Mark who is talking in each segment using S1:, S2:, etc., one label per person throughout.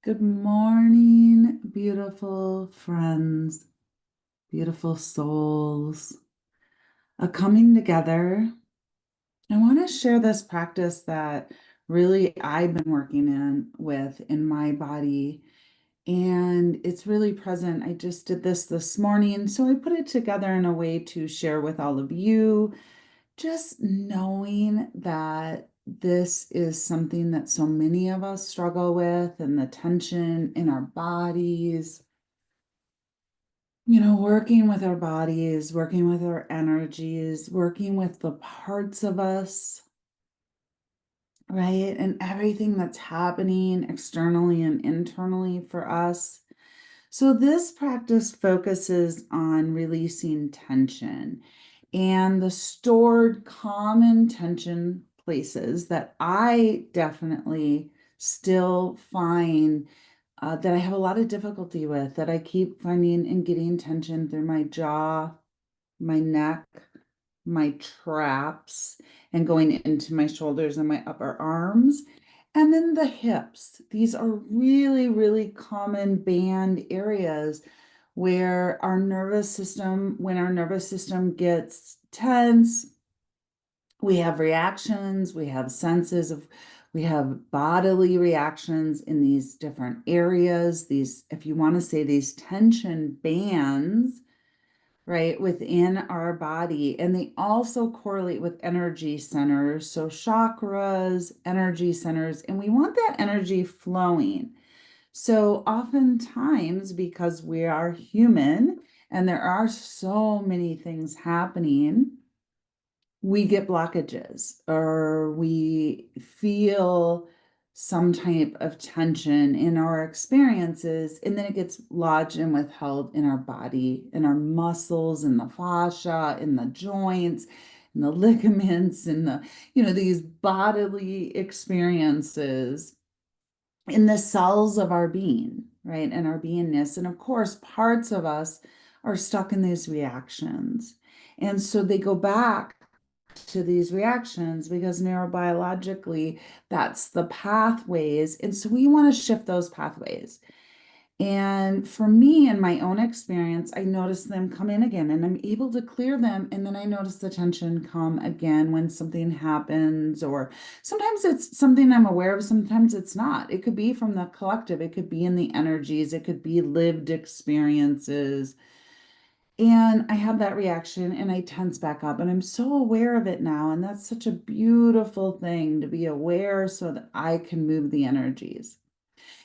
S1: Good morning, beautiful friends, beautiful souls. A coming together. I want to share this practice that really I've been working in my body, and it's really present. I just did this morning, so I put it together in a way to share with all of you, just knowing that this is something that so many of us struggle with, and the tension in our bodies. Working with our bodies, working with our energies, working with the parts of us, right? And everything that's happening externally and internally for us. So, this practice focuses on releasing tension and the stored common tension places that I definitely still find that I have a lot of difficulty with, that I keep finding and getting tension through my jaw, my neck, my traps, and going into my shoulders and my upper arms. And then the hips. These are really, really common band areas where when our nervous system gets tense, we have reactions, we have we have bodily reactions in these different areas, if you want to say, these tension bands, right, within our body. And they also correlate with energy centers. So chakras, energy centers, and we want that energy flowing. So oftentimes, because we are human and there are so many things happening, we get blockages or we feel some type of tension in our experiences, and then it gets lodged and withheld in our body, in our muscles, in the fascia, in the joints, in the ligaments, in these bodily experiences, in the cells of our being, right? And our beingness. And of course, parts of us are stuck in these reactions. And so they go back to these reactions because neurobiologically, that's the pathways. And so we want to shift those pathways. And for me, in my own experience, I notice them come in again and I'm able to clear them. And then I notice the tension come again when something happens, or sometimes it's something I'm aware of, sometimes it's not. It could be from the collective, it could be in the energies, it could be lived experiences. And I have that reaction and I tense back up, and I'm so aware of it now. And that's such a beautiful thing to be aware so that I can move the energies.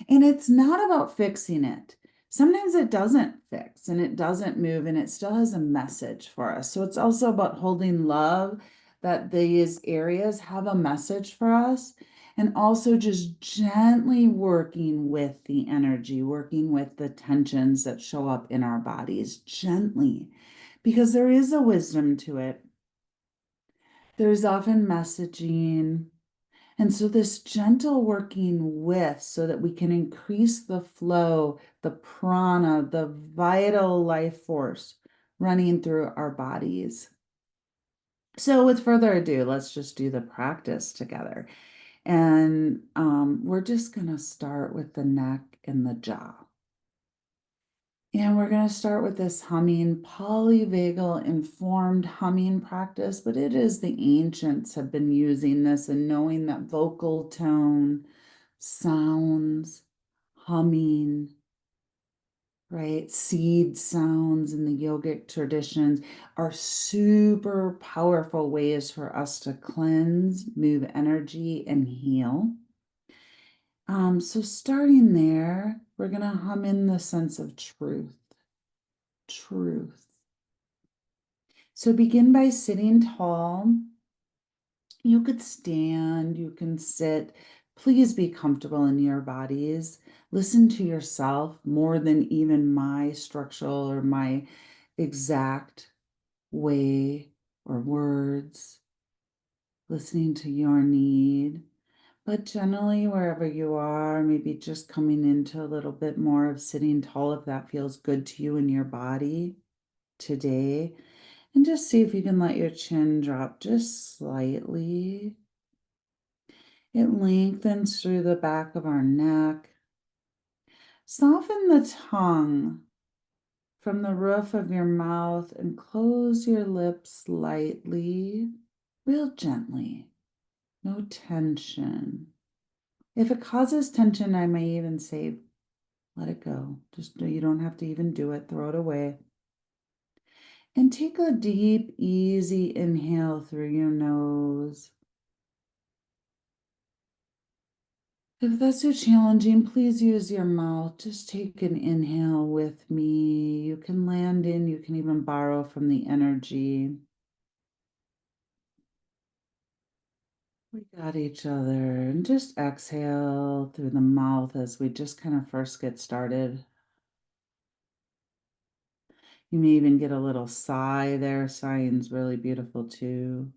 S1: And it's not about fixing it. Sometimes it doesn't fix and it doesn't move and it still has a message for us. So it's also about holding love, that these areas have a message for us, and also just gently working with the energy, working with the tensions that show up in our bodies gently, because there is a wisdom to it. There's often messaging, and so this gentle working with, so that we can increase the flow, the prana, the vital life force running through our bodies. So with further ado, let's just do the practice together. And we're just going to start with the neck and the jaw. And we're going to start with this humming, polyvagal informed humming practice, but it is the ancients have been using this and knowing that vocal tone, sounds, humming, right? Seed sounds in the yogic traditions are super powerful ways for us to cleanse, move energy, and heal. So starting there, we're going to hum in the sense of truth. Truth. So begin by sitting tall. You could stand, you can sit. Please be comfortable in your bodies. Listen to yourself more than even my structural or my exact way or words. Listening to your need. But generally, wherever you are, maybe just coming into a little bit more of sitting tall if that feels good to you in your body today. And just see if you can let your chin drop just slightly. It lengthens through the back of our neck. Soften the tongue from the roof of your mouth and close your lips lightly, real gently. No tension. If it causes tension, I may even say, let it go. Just you don't have to even do it, throw it away. And take a deep, easy inhale through your nose. If that's too challenging, please use your mouth. Just take an inhale with me. You can land in, you can even borrow from the energy. We got each other. And just exhale through the mouth as we just kind of first get started. You may even get a little sigh there. Sighing's really beautiful too.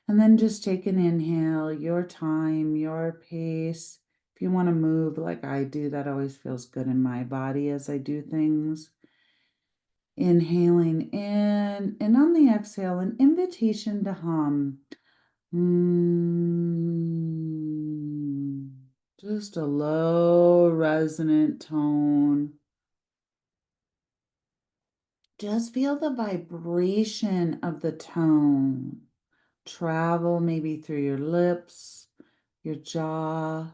S1: And then just take an inhale, your time, your pace. If you want to move like I do, that always feels good in my body as I do things. Inhaling in, and on the exhale, an invitation to hum. Mm. Just a low resonant tone. Just feel the vibration of the tone travel maybe through your lips, your jaw,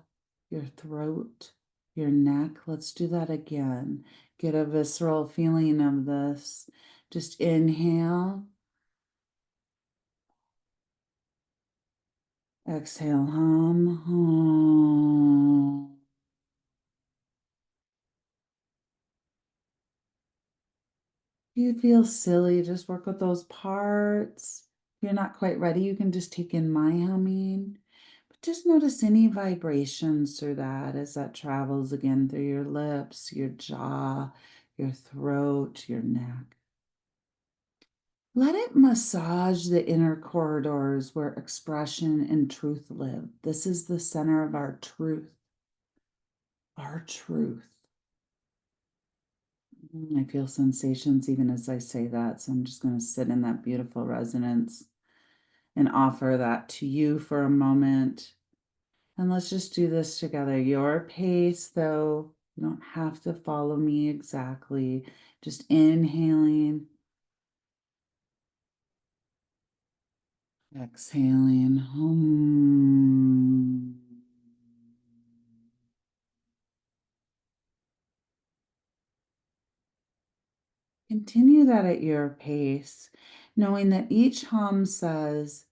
S1: your throat, your neck. Let's do that again. Get a visceral feeling of this. Just inhale, exhale, hum, hum. If you feel silly, just work with those parts. If you're not quite ready, you can just take in my humming. But just notice any vibrations through that as that travels again through your lips, your jaw, your throat, your neck. Let it massage the inner corridors where expression and truth live. This is the center of our truth. Our truth. I feel sensations even as I say that, so I'm just going to sit in that beautiful resonance and offer that to you for a moment. And let's just do this together. Your pace, though, you don't have to follow me exactly. Just inhaling, exhaling. Continue that at your pace, knowing that each hum says,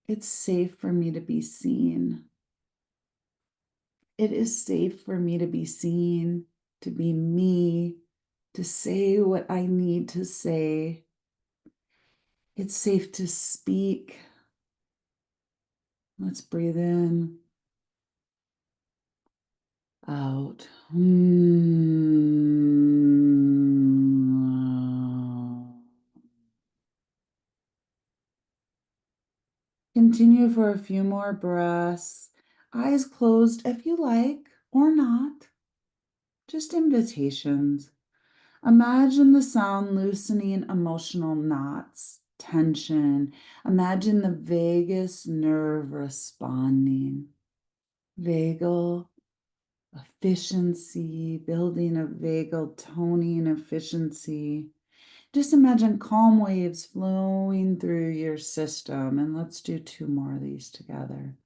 S1: it's safe for me to be seen. It is safe for me to be seen, to be me, to say what I need to say. It's safe to speak. Let's breathe in, out. Continue for a few more breaths. Eyes closed if you like, or not. Just invitations. Imagine the sound loosening emotional knots, tension. Imagine the vagus nerve responding. Vagal efficiency, building a vagal toning efficiency. Just imagine calm waves flowing through your system. And let's do two more of these together.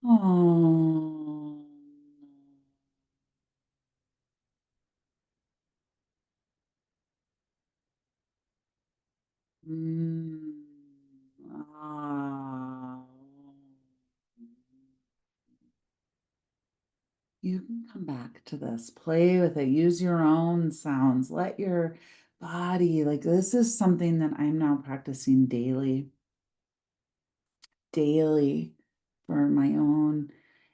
S1: Oh. Mm. Ah. You can come back to this, play with it, use your own sounds, let your body, like this is something that I'm now practicing daily for my own,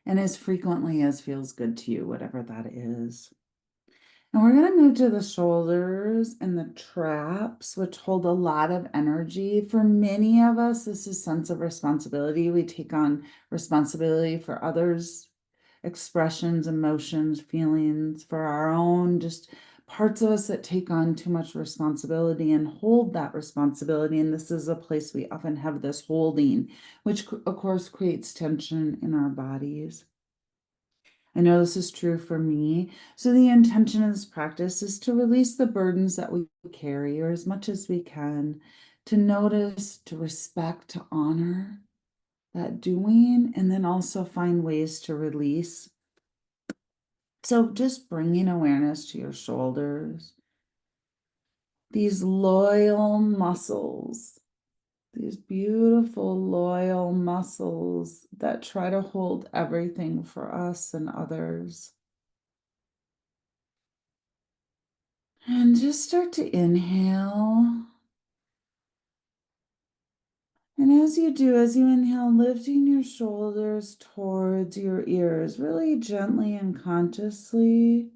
S1: and as frequently as feels good to you, whatever that is. And we're going to move to the shoulders and the traps, which hold a lot of energy. For many of us, this is sense of responsibility. We take on responsibility for others' expressions, emotions, feelings, for our own just parts of us that take on too much responsibility and hold that responsibility. And this is a place we often have this holding, which of course creates tension in our bodies. I know this is true for me. So, the intention of this practice is to release the burdens that we carry, or as much as we can, to notice, to respect, to honor that doing, and then also find ways to release. So, just bringing awareness to your shoulders, these loyal muscles, these beautiful, loyal muscles that try to hold everything for us and others. And just start to inhale. And as you do, as you inhale, lifting your shoulders towards your ears, really gently and consciously,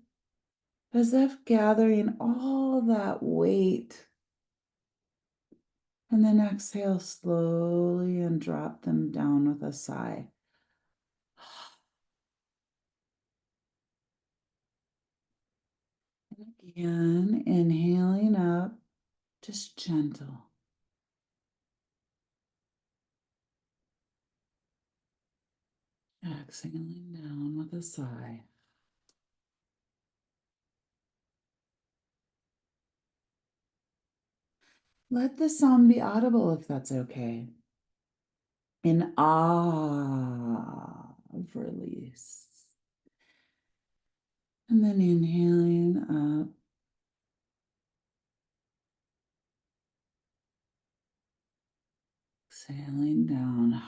S1: as if gathering all that weight. And then exhale slowly and drop them down with a sigh. And again, inhaling up, just gentle. Exhaling down with a sigh. Let the sound be audible if that's okay. In ah of release. And then inhaling up. Exhaling down.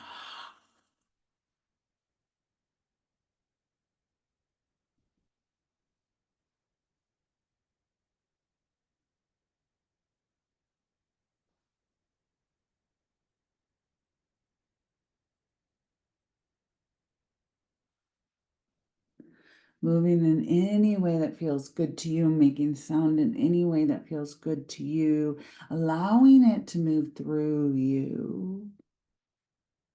S1: Moving in any way that feels good to you, making sound in any way that feels good to you, allowing it to move through you,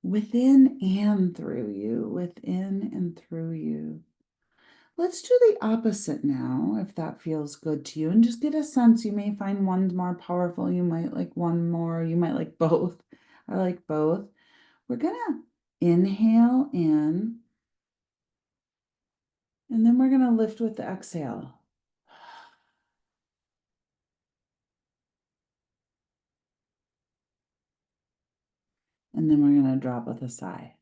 S1: within and through you, within and through you. Let's do the opposite now, if that feels good to you, and just get a sense. You may find one's more powerful. You might like one more. You might like both. I like both. We're going to inhale in, and then we're going to lift with the exhale. And then we're going to drop with a sigh.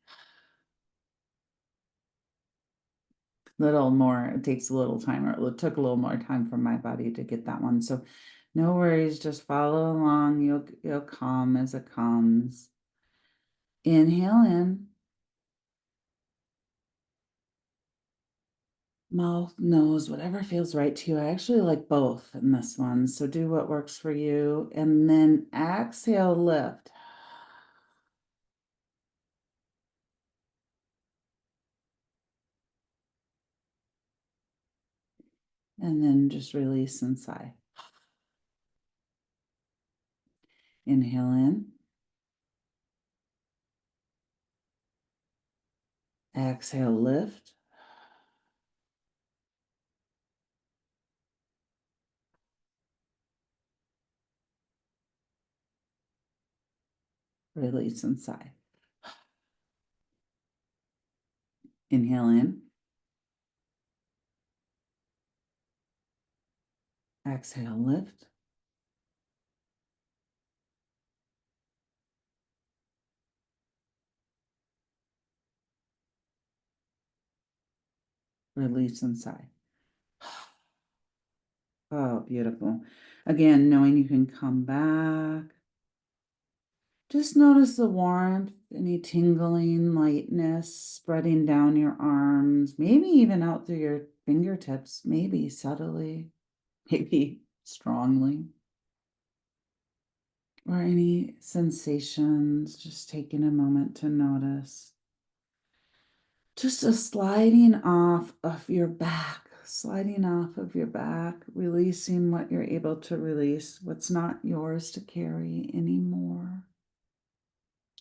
S1: Little more, it takes a little time, or it took a little more time for my body to get that one. So no worries, just follow along. You'll calm as it comes. Inhale in. Mouth, nose, whatever feels right to you. I actually like both in this one. So do what works for you. And then exhale, lift. And then just release and sigh. Inhale in. Exhale, lift. Release and sigh. Inhale in. Exhale, lift. Release and sigh. Oh, beautiful. Again, knowing you can come back. Just notice the warmth, any tingling, lightness spreading down your arms, maybe even out through your fingertips, maybe subtly, maybe strongly. Or any sensations, just taking a moment to notice. Just a sliding off of your back, releasing what you're able to release, what's not yours to carry anymore.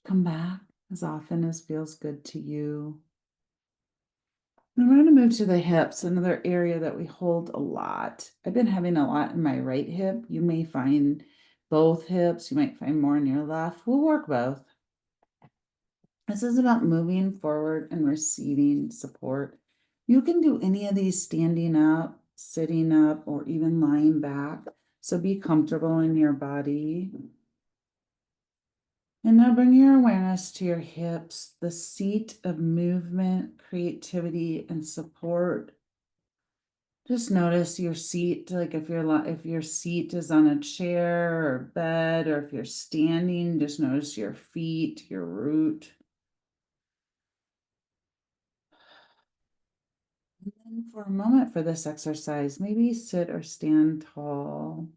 S1: Come back as often as feels good to you. Then we're going to move to the hips, another area that we hold a lot. I've been having a lot in my right hip. You may find both hips. You might find more in your left. We'll work both. This is about moving forward and receiving support. You can do any of these standing up, sitting up, or even lying back. So be comfortable in your body. And now bring your awareness to your hips, the seat of movement, creativity, and support. Just notice your seat, like if your seat is on a chair or bed, or if you're standing, just notice your feet, your root. And then for a moment for this exercise, maybe sit or stand tall.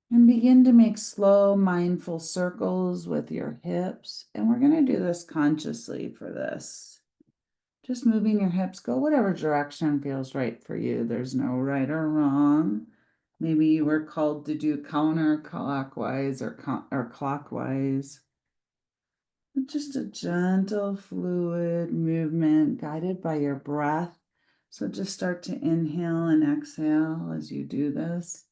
S1: And begin to make slow, mindful circles with your hips. And we're going to do this consciously for this. Just moving your hips, go whatever direction feels right for you. There's no right or wrong. Maybe you were called to do counterclockwise or clockwise. Just a gentle, fluid movement guided by your breath. So just start to inhale and exhale as you do this.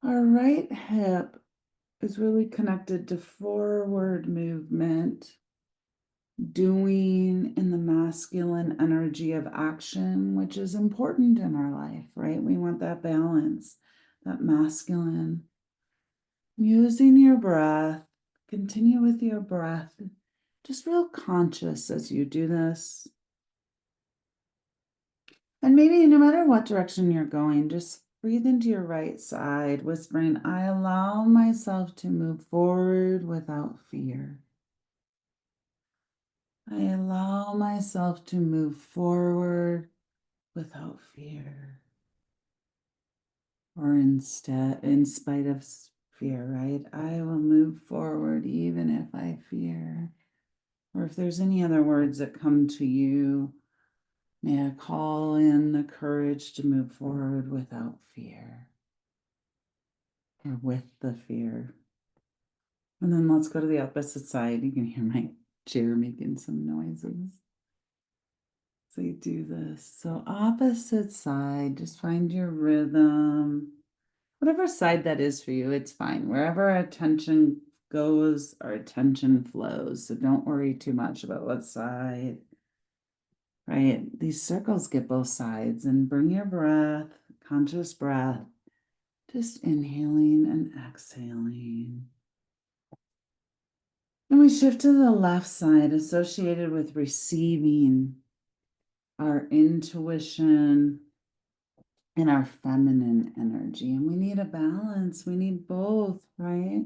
S1: Our right hip is really connected to forward movement, doing in the masculine energy of action, which is important in our life, right? We want that balance, that masculine. Using your breath, continue with your breath, just real conscious as you do this. And maybe no matter what direction you're going, just breathe into your right side, whispering, I allow myself to move forward without fear. I allow myself to move forward without fear. Or instead, in spite of fear, right? I will move forward even if I fear. Or if there's any other words that come to you, may I call in the courage to move forward without fear. Or with the fear. And then let's go to the opposite side. You can hear my chair making some noises. So you do this. So opposite side, just find your rhythm. Whatever side that is for you, it's fine. Wherever our attention goes, our attention flows. So don't worry too much about what side, right? These circles get both sides, and bring your breath, conscious breath, just inhaling and exhaling. And we shift to the left side, associated with receiving, our intuition, and our feminine energy. And we need a balance. We need both, right?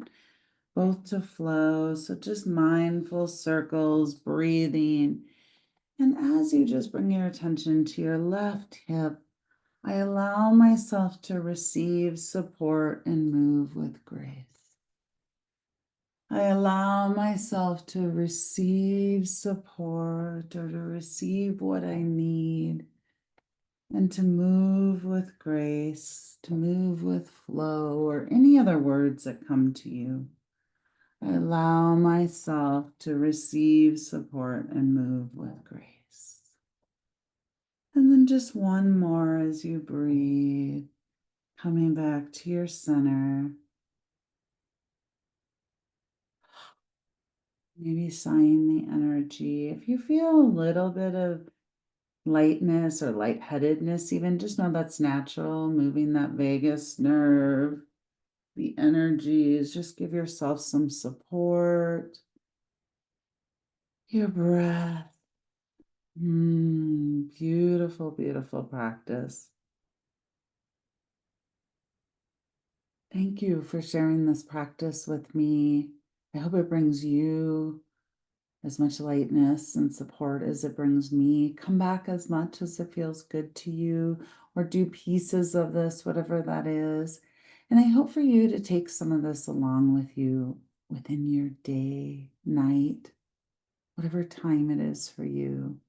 S1: Both to flow. So just mindful circles, breathing. And as you just bring your attention to your left hip, I allow myself to receive support and move with grace. I allow myself to receive support or to receive what I need and to move with grace, to move with flow, or any other words that come to you. I allow myself to receive support and move with grace. And then just one more as you breathe, coming back to your center. Maybe sighing the energy. If you feel a little bit of lightness or lightheadedness, even just know that's natural, moving that vagus nerve. The energies, just give yourself some support. Your breath. Beautiful, beautiful practice. Thank you for sharing this practice with me. I hope it brings you as much lightness and support as it brings me. Come back as much as it feels good to you, or do pieces of this, whatever that is. And I hope for you to take some of this along with you within your day, night, whatever time it is for you.